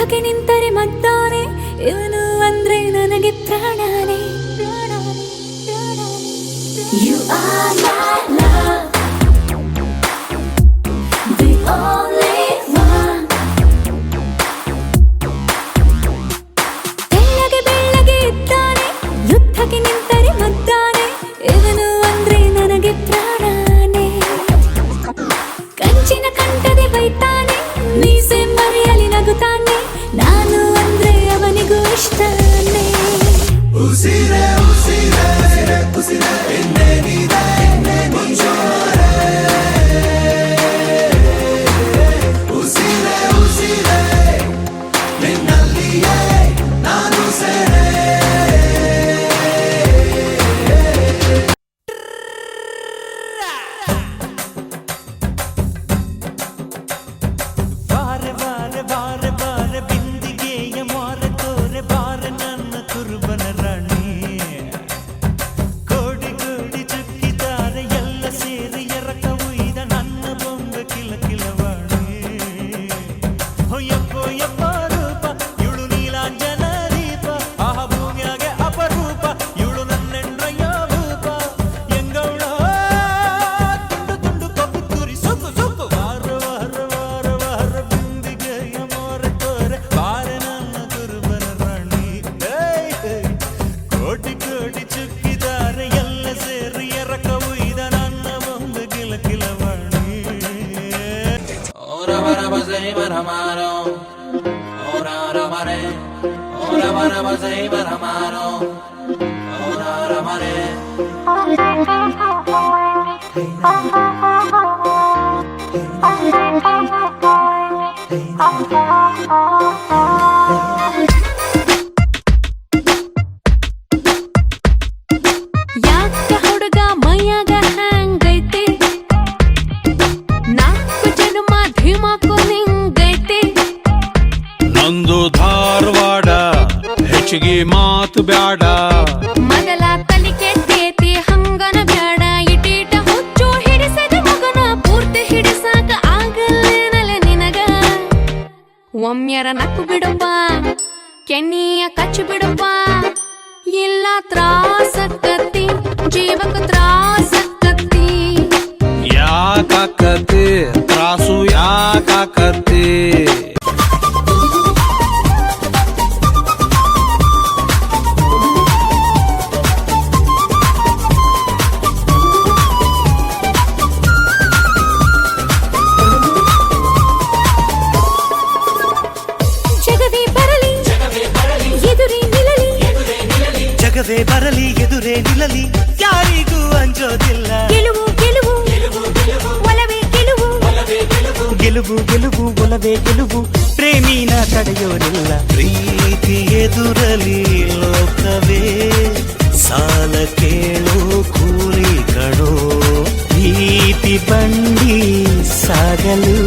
ಯುದ್ಧಕ್ಕೆ ನಿಂತರೆ ಮದ್ದಾನೆ ಇವನು ಅಂದ್ರೆ ನನಗೆ ಪ್ರಾಣಾನೆ. You are my love, the only one. ಬೆಳ್ಳಗೆ ಬೆಳ್ಳಗೆ ಇದ್ದಾನೆ ಯುದ್ಧಕ್ಕೆ ನಿಂತರೆ ಮದ್ದಾನೆ ಇವನು ಅಂದ್ರೆ ನನಗೆ ಪ್ರಾಣಾನೆ. ಕಂಚಿನ ಕಂಠದೆ ಬೈತಾನೆ ಮೀಸೆ ಮರೆಯಲಿ ನಗುತ್ತಾನೆ ನಾನು ಅಂದ್ರೆ ಅವನಿಗೂ ಇಷ್ಟನೇ. ಉಸಿರೇ ಉಸಿರೇ ಉಸಿರೇ ಎನ್ನೇನಿದೆ ಮುಂಜಾನೆ. ಉಸಿರೇ ಉಸಿರೇ ನಿನ್ನಲ್ಲಿಯೇ ನಾನು ಸೇರೆ. ಬಾರೆ ಬಾರೆ ಬಾರೆ ಬಾರೆ ಬಿಂದಿಗೆಯ ಮಾರೆ ತೋರೆ ಬಾರೆ ನನ್ನ ಕುರುಬನ ರಾಣಿ. ಕೋಡಿ ಕೋಡಿ ಚುಕ್ಕಿದ್ದಾರೆ ಎಲ್ಲ ಸೇರಿ ಎರಕ ಉಯ್ದ ನನ್ನ ಬೊಂಬೆ ಕಿಲ ಕಿಲವಾಣಿ. ಹೊಯ್ಯಪ್ಪ ಯಪ್ಪ ರೂಪ ಇವಳು ನೀಲಾಂಜನ ದೀಪ. ಆಹ ಭೂಮಿಯಾಗೆ ಅಪರೂಪ ಇವಳು ನನ್ನೆಂಡ್ರಯ್ಯ ಭೂಪ. ಎಂಗೌಳ ತುಂಡು ತುಂಡು ಕಪ್ಪು ತುರಿ ಸೊಕ್ಕು ಸೊಕ್ಕು. ವಾರ ವಾರ ವಾರ ವಾರ ಬಿಂದಿಗೆಯ ಮಾರೆ ತೋರೆ ಬಾರೆ ನನ್ನ ಕುರುಬನ ರಾಣಿ. ಕೋಟಿ ಕೋಟಿ ಚುಕ್ಕಿದ್ದಾರೆ ಎಲ್ಲ ಸೇರಿ ಎರಕ ಉಯ್ದ ನನ್ನ ಬೊಂಬೆ ಕಿಲ ಕಿಲವಾಣಿ. Ora bara bazai baramaro, ora ramare, ora bara bazai baramaro, ora ramare. ಯಾಕ ಹುಡುಗ ಮೈಯಾಗ ಹ್ಯಾಂಗೈತೆ ನಾಲ್ಕು ಜನ್ಮ ಧೀಮಾಕು ನಿಂಗೈತೆ. ನಂದು ಧಾರವಾಡ ಹೆಚ್ಚಿಗೆ ಮಾತು ಬ್ಯಾಡ. ಮೊದಲ ತಲಿ ಕೆಟ್ಟೇತಿ ಹಂಗನ ಬ್ಯಾಡ ಇಟೀಟ ಹುಚ್ಚು ಹಿಡಿಸದ ಮಗನ ಪೂರ್ತಿ ಹಿಡಿಸಾಕ ಆಗಲ್ಲೇನಲ್ಲ ನಿನಗ. ಒಮ್ಮೆರ ನಕ್ಕು ಬಿಡುವ ಕೆನ್ನಿಯ ಕಚ್ಚು ಬಿಡುವ ಇಲ್ಲ ತ್ರಾಸಕ್ಕತ್ತಿ ಜೀವಕ ತ್ರಾಸಕ್ಕತ್ತಿ. ಯಾಕಾಕತಿ ತ್ರಾಸು ಯಾಕಾಕತಿ. ಜಗವೇ ಬರಲಿ ಎದುರೇ ನಿಲ್ಲಲಿ. ಜಗವೇ ಬರಲಿ ಎದುರೇ ನಿಲ್ಲಲಿ ಯಾರಿಗೂ ಅಂಜೋದಿಲ್ಲ. ಗೆಲುವು ಗೆಲುವು ಒಲವೇ ಗೆಲುವು. ಗೆಲುವು ಗೆಲುವು ಒಲವೇ ಗೆಲುವು ಪ್ರೇಮಿನ ತಡೆಯೋರಿಲ್ಲ. ಪ್ರೀತಿ ಎದುರಲಿ ಲೋಕವೇ ಸಾಲ ಕೇಳೋ ಕೂಲಿ ಕಣೋ. ಪ್ರೀತಿ ಬಂಡಿ ಸಾಗಲು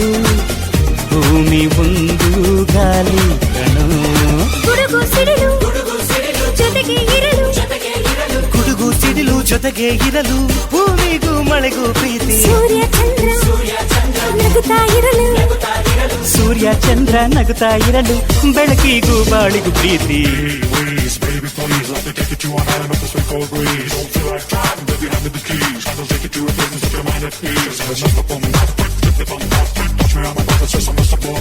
ಭೂಮಿ ಒಂದು ಗಾಲಿ ಕಣೋ. ಗುಡುಗು ಸಿಡಿಲು ಜೊತೆಗೆ ಇರಲು. ಗುಡುಗು ಸಿಡಿಲು ಜೊತೆಗೆ ಇರಲು ಭೂಮಿಗೂ ಮಳೆಗೂ ಪ್ರೀತಿ. ಸೂರ್ಯ ಚಂದ್ರ ನಗುತ್ತಾ ಇರಲು. ಸೂರ್ಯ ಚಂದ್ರ ನಗುತ್ತಾ ಇರಲು ಬೆಳಕಿಗೂ ಬಾಳಿಗೂ ಪ್ರೀತಿ. Please, baby, please, let me take you to an island of the sweet cold breeze. Don't feel like driving, baby, hand me the keys. I will take you to a place and set your mind at peace. There's nothing but touch me on my butt, say something simple.